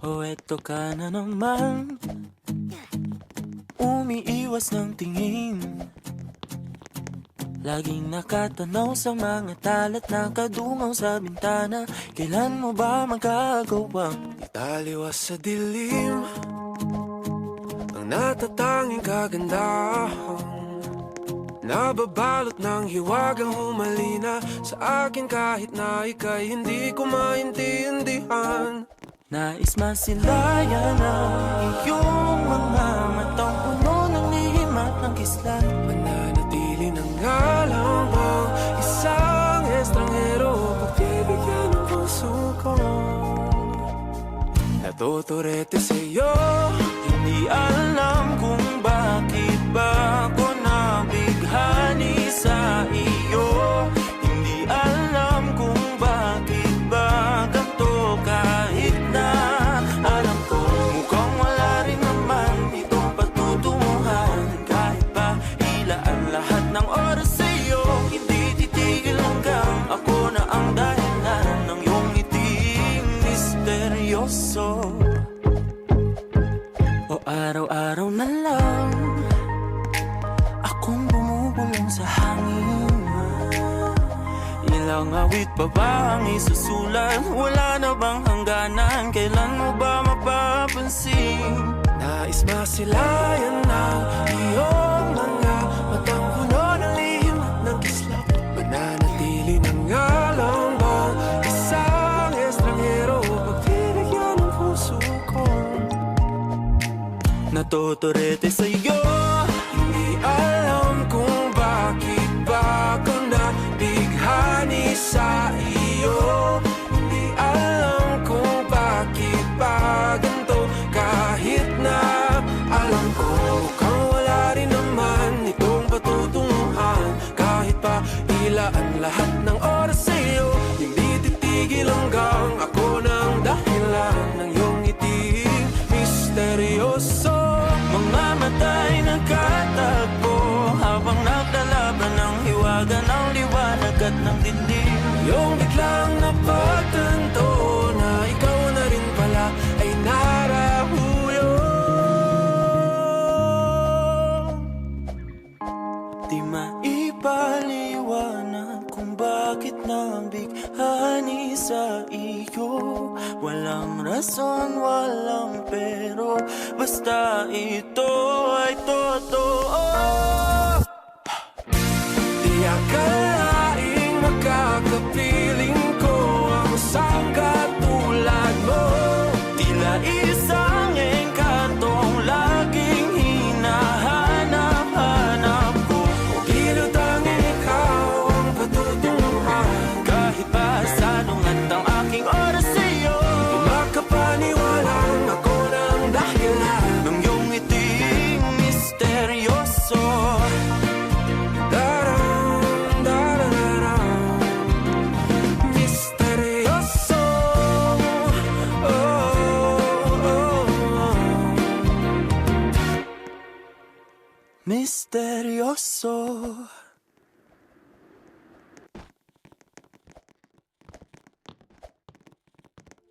O eto ka na naman, umiiwas ng tingin, laging nakatanaw sa mga talat na kadungaw sa bintana. Kailan mo ba magagawang italiwas sa dilim ang natatanging kagandahan, nababalot ng hiwagang humalina sa akin kahit na ika'y hindi ko maintindihan. nais masilayan ang iyong mga matang puno ng lihim at ng kislan? Mananatili ng ngalang bang isang estranghero, pagbibigyan ng puso ko. Natuturete sa'yo, Hindi alam kung bakit ba ako nabighani sa iyo. Hindi alam kung bakit ba ganito, kahit na alam ko mukhang wala rin naman itong patutunguhan. Kahit pa ilaan lahat ng oras sa iyo, hindi titigil hanggang ako na ang dahilan ng iyong ngiting misteryoso. O araw-araw na lang akong bumubulong sa hangin. Ilang awit pa ba ang isusulat? Wala na bang hangganan? Kailan mo ba mapapansin? nais masilayan ng iyong mga matang puno ng lihim at ng kislap. Mananatili ng ngalang bang isang estranghero, pagbibigyan ng puso ko. Natuturete sa'yo, Hindi alam kung bakit ba ako nabighani sa iyo. Hindi alam kung bakit ba ganito, kahit na alam ko mukhang wala rin naman itong patutunguhan. Kahit pa ilaan lahat ng oras sa iyo, hindi titigil hanggang ako ng dahilan ng iyong ngiting misteryoso. mga mata'y nagkatagpo habang naglalaban ng hiwaga ng liwanag at ng dilim. Yung biglang napagtanto na ikaw na rin pala ay narahuyo. Di maipaliwanag kung bakit nabighani sa iyo. Walang rason, walang pero, basta ito ay totoo. Di akalaing makakapiling ko ang isang katulad mo. Tila isang engkantong laging hinahanap-hanap ko. Giliw tanging ikaw ang patutunguhan. Kahit pa salungat ang aking oras sa iyo, Makapaniwalang ako ng dahilan ng iyong ngiting misteryoso. Daram, darararam, misteryoso. Oh, oh, oh. Misteryoso.